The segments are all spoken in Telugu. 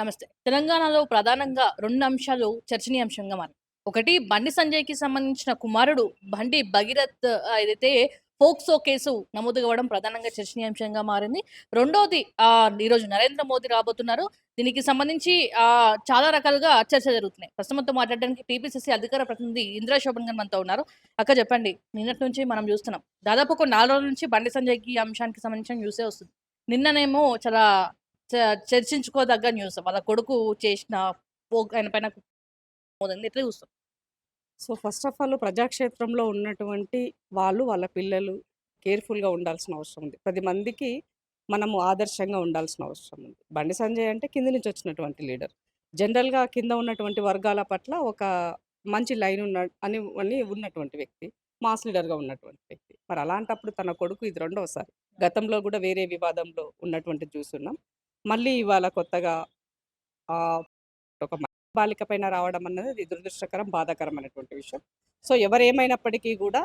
నమస్తే. తెలంగాణలో ప్రధానంగా 2 అంశాలు చర్చనీయాంశంగా మారాయి. ఒకటి బండి సంజయ్‌కి సంబంధించిన కుమారుడు బండి భగీరథ్ ఏదైతే పోక్సో కేసు నమోదు కావడం ప్రధానంగా చర్చనీయాంశంగా మారింది. రెండోది ఈరోజు నరేంద్ర మోదీ రాబోతున్నారు. దీనికి సంబంధించి చాలా రకాలుగా చర్చ జరుగుతున్నాయి. ప్రస్తుతం మనతో మాట్లాడడానికి టీపీసీసీ అధికార ప్రతినిధి ఇందిరా శోభన్ గారు మనతో ఉన్నారు. అక్క చెప్పండి. నిన్నటి నుంచి మనం చూస్తున్నాం. దాదాపు ఒక 4 రోజుల నుంచి బండి సంజయ్‌కి ఈ అంశానికి సంబంధించిన న్యూసే వస్తుంది. నిన్ననేమో చాలా చ చర్చించుకోదగ్గ న్యూస్. వాళ్ళ కొడుకు చేసిన ఆయన పైన నమోదైంది. ఎట్లా చూస్తాం? సో, ఫస్ట్ ఆఫ్ ఆల్ ప్రజాక్షేత్రంలో ఉన్నటువంటి వాళ్ళు, వాళ్ళ పిల్లలు కేర్‌ఫుల్‌గా ఉండాల్సిన అవసరం ఉంది. 10 మందికి మనము ఆదర్శంగా ఉండాల్సిన అవసరం ఉంది. బండి సంజయ్ అంటే కింద నుంచి వచ్చినటువంటి లీడర్. జనరల్‌గా కింద ఉన్నటువంటి వర్గాల పట్ల ఒక మంచి లైన్ అని ఉన్నటువంటి వ్యక్తి. మాస్ లీడర్‌గా ఉన్నటువంటి వ్యక్తి. మరి అలాంటప్పుడు తన కొడుకు ఇది రెండోసారి. గతంలో గూడా వేరే వివాదంలో ఉన్నటువంటిది చూసున్నాం. మళ్ళీ ఇవాళ కొత్తగా ఆహ్, ఒక బాలిక పైన రావడం అన్నది దురదృష్టకరం, బాధాకరమైనటువంటి విషయం. సో, ఎవరేమైనప్పటికీ గూడా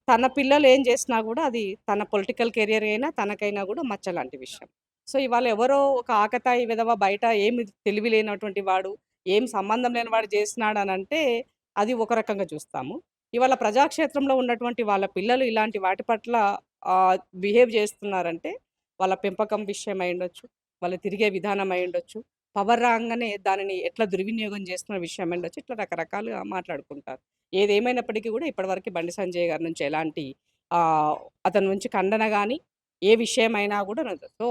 తన పిల్లలు ఏం చేసినా గూడా అది తన పొలిటికల్ కెరియర్ అయినా, తనకైనా గూడా మచ్చలాంటి విషయం. సో, ఇవాళ ఎవరో ఒక ఆకతాయి విధవ బయట ఏమి తెలివి లేనటువంటి వాడు, ఏం సంబంధం లేని వాడు చేసినాడనంటే అది ఒక రకంగా చూస్తాము. ఇవాళ ప్రజాక్షేత్రంలో ఉన్నటువంటి వాళ్ళ పిల్లలు ఇలాంటి వాటి పట్ల బిహేవ్ చేస్తున్నారంటే వాళ్ళ పెంపకం విషయం అయ్యుండొచ్చు, వాళ్ళు తిరిగే విధానం అయ్యుండొచ్చు, పవర్ రాంగానే దానిని ఎట్లా దుర్వినియోగం చేస్తున్న విషయం అయ్యుండొచ్చు. ఇట్లా రకరకాలుగా మాట్లాడుకుంటారు. ఏదేమైనప్పటికీ గూడా ఇప్పటివరకు బండి సంజయ్ గారి నుంచి ఎలాంటి ఆహ్, అతని నుంచి ఖండన గాని, ఏ విషయమైనా గూడా సో,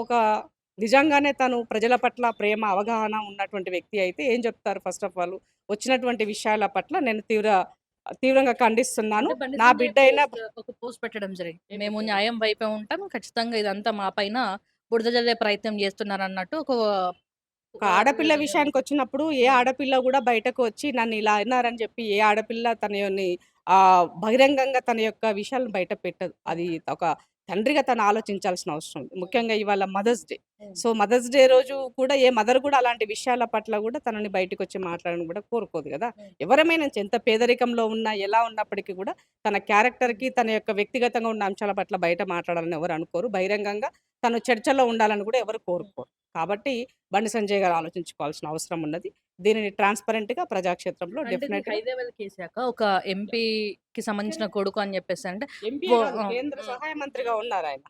నిజంగానే తను ప్రజల పట్ల ప్రేమ, అవగాహన ఉన్నటువంటి వ్యక్తి అయితే ఏం చెప్తారు ఫస్ట్ ఆఫ్ ఆల్ వచ్చినటువంటి విషయాల పట్ల నేను తీవ్రంగా ఖండిస్తున్నాను. అంటే బండి నా సంజయ్ బిడ్డయినా ఒక పోస్ట్ పెట్టడం జరిగింది. మేము న్యాయం వైపే ఉంటాం. ఖచ్చితంగా ఇదంతా మా పైన బురద జల్లే ప్రయత్నం చేస్తున్నారన్నట్టు ఒక ఒక ఆడపిల్ల విషయానికొచ్చినప్పుడు, ఏ హ్మ్. ఆడపిల్ల గూడా బయటకు వచ్చి నన్నిలా అన్నారని జెప్పి, ఏ ఆడపిల్ల తనని బహిరంగంగా తన యొక్క విషయాలను బయట పెట్టదు. అది ఒక తండ్రిగా తను ఆలోచించాల్సిన అవసరం ఉంది. ముఖ్యంగా ఇవాళ మదర్స్ డే. హ్మ్. సో, మదర్స్ డే రోజు కూడా ఏ మదర్ గూడా అలాంటి విషయాల పట్ల గూడా తనని బయటికొచ్చి మాట్లాడడం గూడా కోరుకోదు గదా! హ్మ్. ఎవరమైనా ఎంత పేదరికంలో ఉన్నా, ఎలా ఉన్నప్పటికీ గూడా తన క్యారెక్టర్‌కి, తన యొక్క వ్యక్తిగతంగా ఉన్న అంశాల పట్ల బయట మాట్లాడాలని ఎవరు అనుకోరు. బహిరంగంగా తను చర్చలో ఉండాలని గూడా ఎవరు హ్మ్. కోరుకోరు. కాబట్టి బండి సంజయ్ గారు ఆలోచించుకోవాల్సిన అవసరం ఉన్నది. దీనిని ట్రాన్స్‌పరెంట్‌గా ప్రజాక్షేత్రంలో అంటే ఇది డెఫినెట్‌గా హైదరాబాద్ కేసాక ఒక ఎంపీకి సంబంధించిన కొడుకు అని చెప్పేసి అంటే ఎంపీయే ఓ గాదు ఆ! కేంద్ర హ్మ్. సహాయ మంత్రిగా ఉన్నారాయన.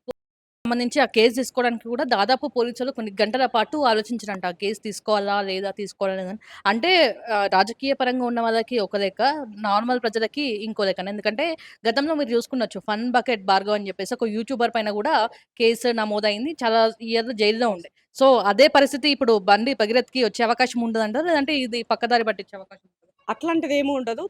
సంబంధించి ఆ కేస్ తీసుకోవడానికి కూడా దాదాపు పోలీసులు కొన్ని గంటల పాటు ఆలోచించారంట. ఆ కేస్ తీసుకోవాలా? లేదా? తీసుకోవాలా? లేదా? అని. అంటే రాజకీయ పరంగా ఉన్న వాళ్ళకి ఒక లెక్క, నార్మల్ ప్రజలకి ఇంకో లెక్కన. ఎందుకంటే గతంలో మీరు చూసుకుండొచ్చు. ఫన్ బకెట్ భార్గవ్ అని చెప్పేసి ఒక యూట్యూబర్ పైన కూడా కేసు నమోదయింది. చాలా ఇయర్‌లు జైల్‌లో ఉండే. సో, అదే పరిస్థితి ఇప్పుడు బండి భగీరథ్‌కి వచ్చే అవకాశం ఉంటదంటారా? లేదంటే ఇది పక్కదారి పట్టించే అవకాశం ఉంటదా? అట్లాంటిదేమి ఉండదు.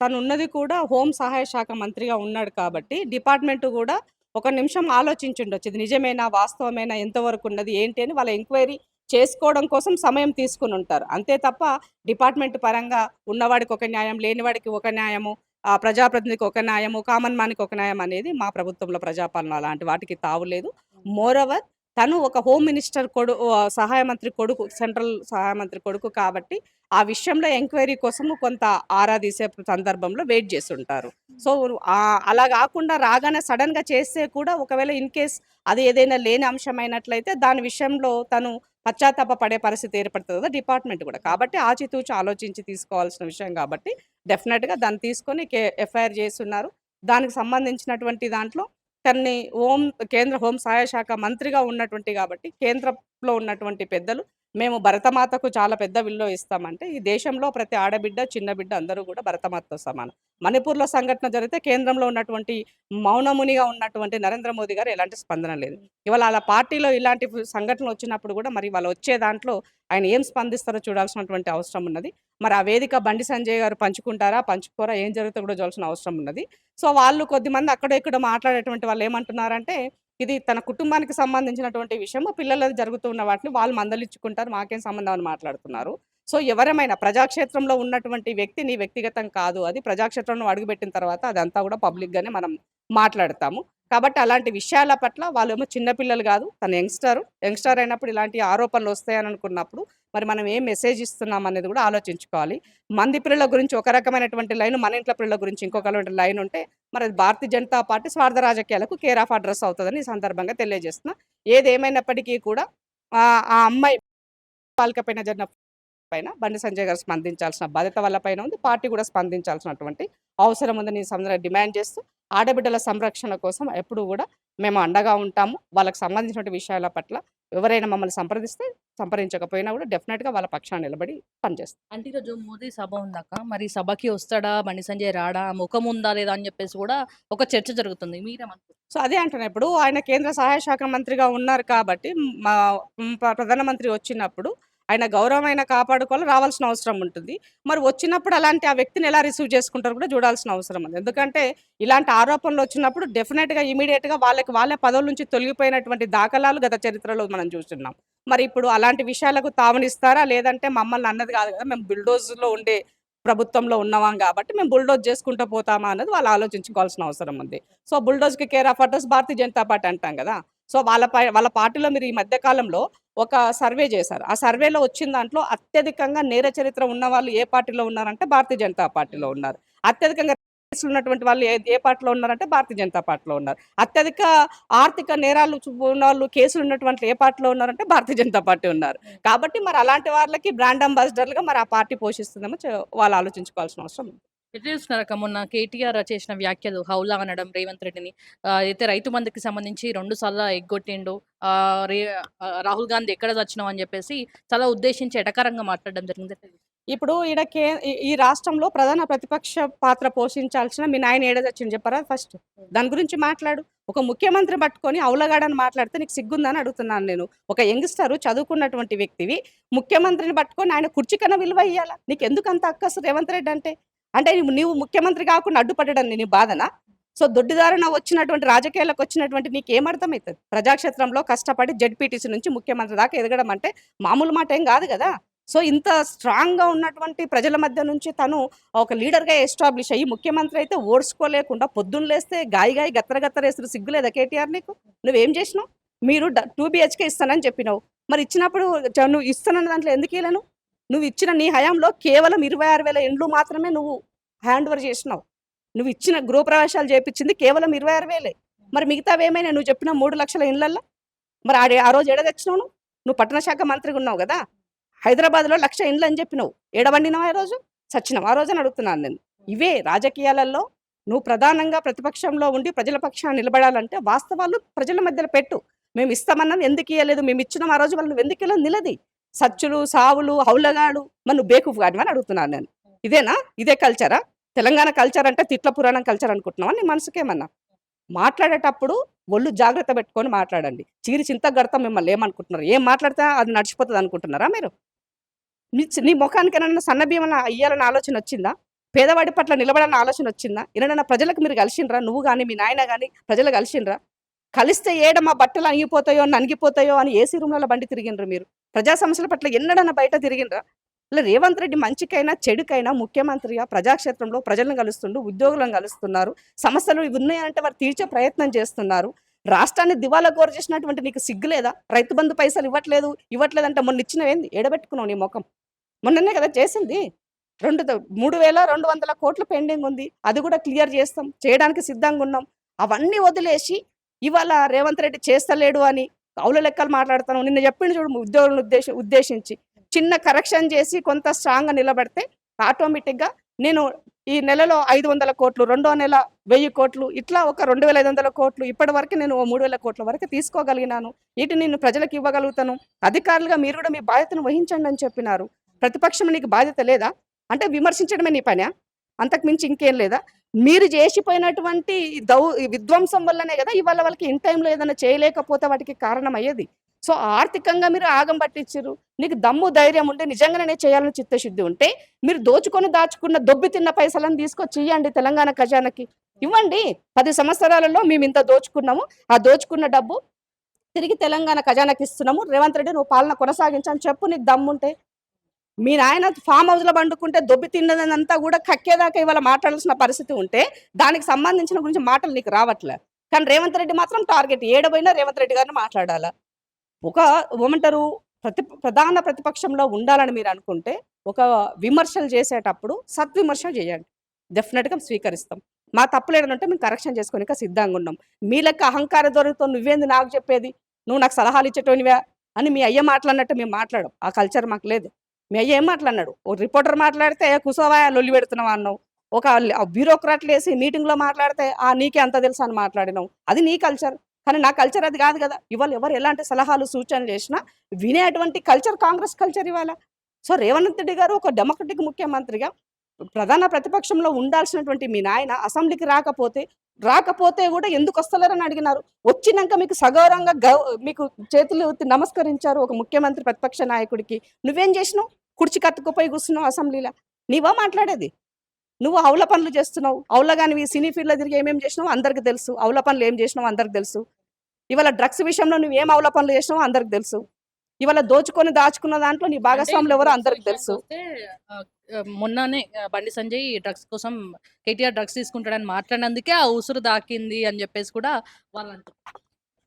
తనున్నది కూడా హోం సహాయ శాఖ మంత్రిగా ఉన్నాడు కాబట్టి, డిపార్ట్‌మెంట్ గూడా ఒక నిమిషం ఆలోచించుండొచ్చు. ఇది నిజమేనా? వాస్తవమేనా? ఎంతవరకున్నది? ఏంటి? అని వాళ్ళ ఎంక్వైరీ చేసుకోవడం కోసం సమయం తీసుకొనుంటారు. అంతే తప్ప డిపార్ట్‌మెంట్ పరంగా ఉన్నవాడికి ఒక న్యాయం, లేనివాడికి ఒక న్యాయము, ప్రజాప్రతినిధికి ఒక న్యాయము, కామన్ మ్యాన్‌కి ఒక న్యాయం అనేది మా ప్రభుత్వంలో ప్రజాపాలన అలాంటి వాటికి తావులేదు. మోరోవర్ తను ఒక హోమ్ మినిస్టర్ సహాయ మంత్రి కొడుకు, సెంట్రల్ సహాయ మంత్రి కొడుకు కాబట్టి ఆ విషయంలో ఎంక్వైరీ కోసము కొంత ఆరా తీసే సందర్భంలో వెయిట్ చేసుంటారు. సో, అలా గాకుండా రాగానే సడెన్‌గా చేస్తే కూడా ఒకవేళ ఇన్ కేస్ అది ఏదైనా లేని అంశమైనట్లయితే దాని విషయంలో తను పశ్చాత్తాప పడే పరిస్థితి ఏర్పడుతది కదా! డిపార్ట్‌మెంట్ గూడా. కాబట్టి ఆచితూచి ఆలోచించి తీసుకోవాల్సిన విషయం గాబట్టి డెఫినెట్‌గా దాన్ని తీసుకొని ఎఫ్ఐఆర్ చేసున్నారు. దానికి సంబంధించినటువంటి దాంట్లో తనని కేంద్ర హోం సహాయ శాఖ మంత్రిగా ఉన్నటువంటి గాబట్టి కేంద్రంలో ఉన్నటువంటి పెద్దలు మేము భరతమాతకు చాలా పెద్ద విలువ ఇస్తామంటే, ఈ దేశంలో ప్రతి ఆడబిడ్డ, చిన్న బిడ్డ అందరూ గూడా భరతమాతతో సమానం. మణిపూర్‌లో సంఘటన జరిగితే కేంద్రంలో ఉన్నటువంటి మౌనమునిగా ఉన్నటువంటి నరేంద్ర మోదీ గారు ఎలాంటి స్పందన లేదు. ఇవాళ ఆళ్ళ పార్టీలో ఇలాంటి సంఘటనలొచ్చినప్పుడు గూడా మరి వాళ్ళు వచ్చే దాంట్లో ఆయన ఏం స్పందిస్తారో చూడాల్సినటువంటి అవసరం ఉన్నది. మరి ఆ వేదిక బండి సంజయ్ గారు పంచుకుంటారా? పంచుకోరా? ఏం జరుగుతుందో గూడా చూడాల్సిన అవసరం ఉన్నది. సో, వాళ్ళు కొద్దిమంది అక్కడో ఇక్కడో మాట్లాడేటువంటి వాళ్ళేమంటున్నారంటే ఇది తన కుటుంబానికి సంబంధించినటువంటి విషయము. పిల్లలది జరుగుతూ ఉన్న వాటిని వాళ్ళు మందలించుకుంటారు. మాకేం సంబంధం అని మాట్లాడుతున్నారు. సో, ఎవరమైనా ప్రజాక్షేత్రంలో ఉన్నటువంటి వ్యక్తి నీ వ్యక్తిగతం కాదు. అది ప్రజాక్షేత్రంలో అడుగుబెట్టిన తర్వాత అదంతా కూడా పబ్లిక్‌గానే మనం మాట్లాడతాము. కాబట్టి అలాంటి విషయాల పట్ల వాళ్ళేమో చిన్న పిల్లలు గాదు. తను యంగ్‌స్టర్. యంగ్‌స్టర్ అయినప్పుడు ఇలాంటి ఆరోపణలు వస్తాయని అనుకున్నప్పుడు మరి మనం ఏం మెసేజ్ ఇస్తున్నాం అనేది కూడా ఆలోచించుకోవాలి. మంది పిల్లల గురించి ఒక రకమైనటువంటి లైను, మన ఇంట్ల పిల్లల గురించి ఇంకొక లైన్ ఉంటే మరి అది భారతీయ జనతా పార్టీ స్వార్థ రాజకీయాలకు కేర్ ఆఫ్ అడ్రెస్ అవుతదని ఈ సందర్భంగా తెలియజేస్తున్నా. ఏదేమైనప్పటికీ కూడా ఆ అమ్మాయి బాలిక పైన జరిగిన పైన బండి సంజయ్ గారు స్పందించాల్సిన బాధ్యత వాళ్ళ పైన ఉంది. పార్టీ కూడా స్పందించాల్సినటువంటి అవసరం ఉందని ఈ సందర్భంగా డిమాండ్ చేస్తూ, ఆడబిడ్డల సంరక్షణ కోసం ఎప్పుడు కూడా మేము అండగా ఉంటాము. వాళ్ళకి సంబంధించినటువంటి విషయాల పట్ల ఎవరైనా మమ్మల్ని సంప్రదించకపోయినా కూడా డెఫినెట్‌గా వాళ్ళ పక్షాన నిలబడి పనిచేస్తాం. అంటే ఈరోజు మోదీ సభ ఉందాక మరి సభకి వస్తాడా బండి సంజయ్ రాడా ముఖం ఉందా లేదా అని చెప్పేసి కూడా ఒక చర్చ జరుగుతుంది. మీరేమంటారు? సో, అదే అంటున్నా. ఇప్పుడు ఆయన కేంద్ర సహాయ శాఖ మంత్రిగా ఉన్నారు కాబట్టి మా ప్రధానమంత్రి వచ్చినప్పుడు ఆయన గౌరవం ఆయన కాపాడుకోవాలి, రావాల్సిన అవసరం ఉంటుంది. మరి వచ్చినప్పుడు అలాంటి ఆ వ్యక్తిని ఎలా రిసీవ్ చేసుకుంటారో కూడా చూడాల్సిన అవసరం ఉంది. ఎందుకంటే ఇలాంటి ఆరోపణలు వచ్చినప్పుడు డెఫినిట్‌గా ఇమ్మీడియేట్‌గా వాళ్ళే పదవుల నుంచి తొలగిపోయినటువంటి దాఖలాలు గత చరిత్రలో మనం చూస్తున్నాం. మరి ఇప్పుడు అలాంటి విషయాలకు తావనిస్తారా? లేదంటే మమ్మల్ని అన్నది కాదు కదా! మేము బుల్‌డోజర్‌లో ఉండే ప్రభుత్వంలో ఉన్నవాం కాబట్టి మేము బుల్‌డోజ్ చేసుకుంటూ పోతామా అన్నది వాళ్ళు ఆలోచించుకోవాల్సిన అవసరం ఉంది. సో, బుల్‌డోజ్‌కి care of address Bharatiya Janata Party అంటాం కదా! సో, వాళ్ళ పార్టీలో మీరు ఈ మధ్య కాలంలో ఒక సర్వే చేశారు. ఆ సర్వేలో వచ్చిన దాంట్లో అత్యధికంగా నేర చరిత్ర ఉన్నవాళ్ళు ఏ పార్టీలో ఉన్నారంటే భారతీయ జనతా పార్టీలో ఉన్నారు. అత్యధికంగా కేసులు ఉన్నటువంటి వాళ్ళు ఏ పార్టీలో ఉన్నారంటే భారతీయ జనతా పార్టీలో ఉన్నారు. అత్యధిక ఆర్థిక నేరాలు ఉన్నవాళ్ళు కేసులు ఉన్నటువంటి ఏ పార్టీలో ఉన్నారంటే భారతీయ జనతా పార్టీ ఉన్నారు. కాబట్టి మరి అలాంటి వాళ్ళకి బ్రాండ్ అంబాసిడర్‌లుగా మరి ఆ పార్టీ పోషిస్తుందేమో వాళ్ళు ఆలోచించుకోవాల్సిన అవసరం ఉంది. ఎట్లా చూస్తున్నారక్క మొన్న కేటీఆర్ చేసిన వ్యాఖ్యలు హౌలా అనడం రేవంత్ రెడ్డిని అయితే రైతు బంధుకి సంబంధించి 2 సార్లు ఎగ్గొట్టిండు. రాహుల్ గాంధీ ఎక్కడ చచ్చినావు అని చెప్పేసి చాలా ఉద్దేశించి ఎటకారంగా మాట్లాడడం జరిగింది. ఇప్పుడు ఈడ ఈ రాష్ట్రంలో ప్రధాన ప్రతిపక్ష పాత్ర పోషించాల్సిన మీ నాయన ఏడ చచ్చిండు చెప్పరా ఫస్ట్? దాని గురించి మాట్లాడు. ఒక ముఖ్యమంత్రి పట్టుకొని అవులగాడని మాట్లాడితే నీకు సిగ్గుందని అడుగుతున్నాను నేను. ఒక యంగ్‌స్టరు చదువుకున్నటువంటి వ్యక్తివి ముఖ్యమంత్రిని పట్టుకొని ఆయన కుర్చీ కన్నా విలువ ఇయ్యాలా? నీకెందుకంత అక్కసు రేవంత్ రెడ్డి అంటే? అంటే నీవు ముఖ్యమంత్రి కాకుండా అడ్డుపడడం నీ బాధనా? సో, దొడ్డిదారిన వచ్చినటువంటి రాజకీయాలకు వచ్చినటువంటి నీకేమర్థమైతది? ప్రజాక్షేత్రంలో కష్టపడి జెడ్పీటీసీ నుంచి ముఖ్యమంత్రి దాకా ఎదగడం అంటే మామూలు మాట ఏం గాదు గదా! సో, ఇంత స్ట్రాంగ్‌గా ఉన్నటువంటి ప్రజల మధ్య నుంచి తను ఒక లీడర్‌గా ఎస్టాబ్లిష్ అయ్యి ముఖ్యమంత్రి అయితే ఓర్చుకోలేకుండా పొద్దున్న లేస్తే గాయి గత్తర గత్తరేసుడు సిగ్గు లేదా కేటీఆర్ నీకు? నువ్వేం జేసినావు? మీరు 2 బీహెచ్‌కే ఇస్తానని చెప్పినావు. మరి ఇచ్చినప్పుడు నువ్వు ఇస్తానన్న దాంట్లో ఎందుకు ఇయ్యలేను? నువ్వు ఇచ్చిన నీ హయాంలో కేవలం 26,000 ఇండ్లు మాత్రమే నువ్వు హ్యాండ్ ఓవర్ చేసినావు. నువ్వు ఇచ్చిన గృహప్రవేశాలు చేపించింది కేవలం 26,000. మరి మిగతావేమైనా నువ్వు చెప్పిన 3,00,000 ఇండ్లల్లా? మరి ఆ రోజు ఏడ తెచ్చినావు నువ్వు? నువ్వు పట్టణ శాఖ మంత్రిగా ఉన్నావు గదా! హైదరాబాద్‌లో 1,00,000 ఇండ్లు అని చెప్పినావు. ఏడ వండినావు ఆ రోజు? సచ్చినావు. ఆ రోజని అడుగుతున్నాను నేను. ఇవే రాజకీయాలలో నువ్వు ప్రధానంగా ప్రతిపక్షంలో ఉండి ప్రజల పక్షాన నిలబడాలంటే వాస్తవాలు ప్రజల మధ్యలో పెట్టు. మేము ఇస్తామన్నాం ఎందుకు ఇయ్యలేదు? మేము ఇచ్చినాం ఆ రోజు వాళ్ళు నువ్వు ఎందుకు ఇయ్యలేదు నిలది. సచ్చులు, సావులు, హౌలగాడు మరి నువ్వు బేకూఫ్ గాడివా అని అడుగుతున్నాను నేను. ఇదేనా? ఇదే కల్చరా? తెలంగాణ కల్చర్ అంటే తిట్ల పురాణం కల్చర్ అనుకుంటున్నావా నీ మనసుకేమన్నా? మాట్లాడేటప్పుడు ఒళ్ళు జాగ్రత్త పెట్టుకొని మాట్లాడండి. చీరి చింతకు గడతాం మిమ్మల్ని ఏమనుకుంటున్నారు? ఏం మాట్లాడితే అది నడిచిపోతది అనుకుంటున్నారా మీరు? నీ మొఖానికేనన్నా సన్న బియ్యం ఇయ్యాలన్న ఆలోచన వచ్చిందా? పేదవాడి పట్ల నిలబడాలన్న ఆలోచన వచ్చిందా? ఏనన్నా ప్రజలకు మీరు కలిసిండ్రా? నువ్వు గాని, మీ నాయన గాని ప్రజలు కలిసిండ్రా? కలిస్తే ఏడ మా బట్టలు అణిగిపోతాయో, నలిగిపోతాయో అని ఏసీ రూమ్‌లలో బండి తిరిగిండ్రు మీరు. ప్రజా సమస్యల పట్ల ఎన్నడన్నా బయట తిరిగిండ్రా? ఇలా రేవంత్ రెడ్డి మంచికైనా, చెడుకైనా ముఖ్యమంత్రిగా ప్రజాక్షేత్రంలో ప్రజలను కలుస్తుండు, ఉద్యోగులను కలుస్తున్నారు. సమస్యలు ఇవి ఉన్నాయంటే వారు తీర్చే ప్రయత్నం చేస్తున్నారు. రాష్ట్రాన్ని దివాలా కోర చేసినటువంటి నీకు సిగ్గులేదా? రైతు బంధు పైసలు ఇవ్వట్లేదంటే మొన్న ఇచ్చినవేంది? ఏడబెట్టుకున్నావు నీ మొఖం? మొన్ననే కదా చేసింది. 3,200 కోట్లు పెండింగ్ ఉంది. అది కూడా క్లియర్ చేస్తాం. చేయడానికి సిద్ధంగా ఉన్నాం. అవన్నీ వదిలేసి ఇవాళ రేవంత్ రెడ్డి చేస్తలేడు అని కౌలు లెక్కలు మాట్లాడుతాను. నిన్న చెప్పిండు చూడు ఉద్యోగులను ఉద్దేశించి చిన్న కరెక్షన్ చేసి కొంత స్ట్రాంగ్‌గా నిలబడితే ఆటోమేటిక్‌గా నేను ఈ నెలలో 500 కోట్లు, రెండో నెల 1000 కోట్లు ఇట్లా ఒక 2,500 కోట్లు ఇప్పటివరకు నేను 3,000 కోట్ల వరకు తీసుకోగలిగినాను. వీటిని నేను ప్రజలకు ఇవ్వగలుగుతాను. అధికారులుగా మీరు కూడా మీ బాధ్యతను వహించండి అని చెప్పినారు. ప్రతిపక్షం నీకు బాధ్యత లేదా? అంటే విమర్శించడమే నీ పనా? అంతకు మించి ఇంకేం లేదా? మీరు చేసిపోయినటువంటి ఈ విధ్వంసం వల్లనే కదా ఇవాళ వాళ్ళకి ఇన్ టైంలో ఏదైనా చేయలేకపోతే వాటికి కారణం అయ్యేది. సో, ఆర్థికంగా మీరు ఆగం పట్టించిర్రు. నీకు దమ్ము, ధైర్యం ఉంటే నిజంగానే చేయాలని చిత్తశుద్ధి ఉంటే మీరు దాచుకున్న దొబ్బి తిన్న పైసలను తీసుకొచ్చి ఇయ్యండి తెలంగాణ ఖజానాకి. ఇవ్వండి. 10 సంవత్సరాలలో మేము ఇంత దోచుకున్నాము. ఆ దోచుకున్న డబ్బు తిరిగి తెలంగాణ ఖజానాకి ఇస్తున్నాము. రేవంత్ రెడ్డి నువ్వు పాలన కొనసాగించని చెప్పు నీకు దమ్ముంటే. మీ నాయన ఫామ్ హౌస్‌లో పండుకుంటే దొబ్బి తిన్నదంతా కూడా కక్కేదాకా ఇవాళ మాట్లాడాల్సిన పరిస్థితి ఉంటే, దానికి సంబంధించిన గురించి మాటలు నీకు రావట్లే. కానీ రేవంత్ రెడ్డి మాత్రం టార్గెట్ ఏడబోయినా రేవంత్ రెడ్డి గారిని మాట్లాడాలా. ఒక ఏమంటారు ప్రధాన ప్రతిపక్షంలో ఉండాలని మీరు అనుకుంటే, ఒక విమర్శలు చేసేటప్పుడు సద్విమర్శ చేయండి. డెఫినిట్‌గా స్వీకరిస్తాం. మా తప్పులేదైనా ఉంటే మేము కరెక్షన్ చేసుకోనీకి సిద్ధంగా ఉన్నాం. మీ లెక్క అహంకార ధోరణితో నువ్వేంది నాకు చెప్పేది? నువ్వు నాకు సలహాలు ఇచ్చేటోనివా? అని మీ అయ్య మాట్లాడినట్టు మేము మాట్లాడం. ఆ కల్చర్ మాకు లేదు. మీ అయ్య ఏం మాట్లాడినాడు? ఓ రిపోర్టర్ మాట్లాడితే కుసోవా లొల్లి పెడుతున్నావు అన్నావు. ఒక బ్యూరోక్రాట్‌లేసి మీటింగ్‌లో మాట్లాడితే నీకే అంత తెలుసా అని మాట్లాడినావు. అది నీ కల్చర్. కానీ నా కల్చర్ అది కాదు కదా! ఇవాళ ఎవరు ఎలాంటి సలహాలు, సూచనలు చేసినా వినేటువంటి కల్చర్ కాంగ్రెస్ కల్చర్ ఇవాళ. సో, రేవంత్ రెడ్డి గారు ఒక డెమోక్రటిక్ ముఖ్యమంత్రిగా ప్రధాన ప్రతిపక్షంలో ఉండాల్సినటువంటి మీ నాయన అసెంబ్లీకి రాకపోతే కూడా ఎందుకొస్తలేరని అడిగినారు. వచ్చినంక మీకు సగౌరవంగా మీకు చేతులు ఎత్తి నమస్కరించారు ఒక ముఖ్యమంత్రి ప్రతిపక్ష నాయకుడికి. నువ్వేం చేసినావు? కుర్చీ కట్టుకుపోయి కూర్చున్నావు అసెంబ్లీలో. నీవా మాట్లాడేది? నువ్వు హౌల పనులు చేస్తున్నావు. హౌలగానివి సినీ ఫీల్డ్‌లో తిరిగి ఏమేమి చేసినావో అందరికి తెలుసు. హౌల పనులు ఏం చేసినావో అందరికి తెలుసు. ఇవాళ డ్రగ్స్ విషయంలో నువ్వేం హౌల పనులు చేసినావో అందరికి తెలుసు. ఇవాళ దాచుకున్న దాంట్లో నీ అంటే భాగస్వాములు ఎవరో డ్రగ్స్ అందరికి విషయానికి తెలుసు. వస్తే మొన్ననే బండి సంజయ్ డ్రగ్స్ కోసం కేటీఆర్ డ్రగ్స్ తీసుకుంటాడని మాట్లాడినందుకే ఆ ఉసురు దాకింది అని చెప్పేసి కూడా వాళ్ళు అంటున్నారు.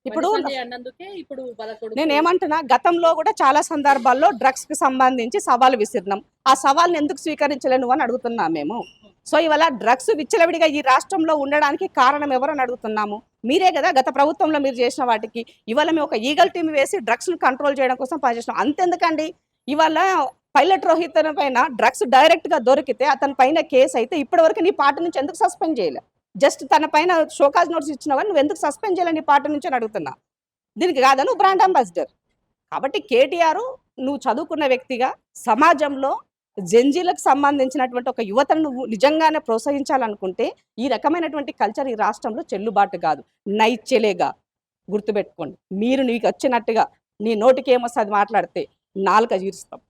బండి ఇప్పుడు సంజయ్ అన్నందుకే ఇప్పుడు వాళ్ళ కొడుకు నేనేమంటున్నా, గతంలో కూడా చాలా సందర్భాల్లో డ్రగ్స్‌కి సంబంధించి సవాలు విసిరినాం. ఆ సవాల్ని ఎందుకు స్వీకరించలే నువ్వని అడుగుతున్నాం మేము. సో, ఇవాళ డ్రగ్స్ విచ్చలవిడిగా ఈ రాష్ట్రంలో ఉండడానికి కారణం ఎవరని అడుగుతున్నాము. మీరే కదా గత ప్రభుత్వంలో మీరు చేసిన వాటికి. ఇవాళ మేము ఒక ఈగల్ టీమ్ వేసి డ్రగ్స్‌ని కంట్రోల్ చేయడం కోసం పనిచేసినాం. అంతెందుకండి, ఇవాళ పైలట్ రోహిత్ పైన డ్రగ్స్ డైరెక్ట్‌గా దొరికితే అతని పైన కేసు అయితే ఇప్పటివరకు నీ పార్టీ నుంచి ఎందుకు సస్పెండ్ చేయలే? జస్ట్ తన పైన షోకాజ్ నోటీస్ ఇచ్చినావు గాని నువ్వెందుకు సస్పెండ్ చేయలే నీ పార్టీ నుంచి అని అడుగుతున్నా. దీనికి కాదా నువ్వు బ్రాండ్ అంబాసిడర్? కాబట్టి కేటీఆర్ నువ్వు చదువుకున్న వ్యక్తిగా సమాజంలో జెన్‌జీలకు సంబంధించినటువంటి ఒక యువతను నువ్వు నిజంగానే ప్రోత్సహించాలనుకుంటే ఈ రకమైనటువంటి కల్చర్ ఈ రాష్ట్రంలో చెల్లుబాటు కాదు. నైచ్చెలేగా గుర్తుపెట్టుకోండి. మీరు నీకు వచ్చినట్టుగా నీ నోటికి ఏమొస్తే అది మాట్లాడితే నాలుక చీరుస్తాం.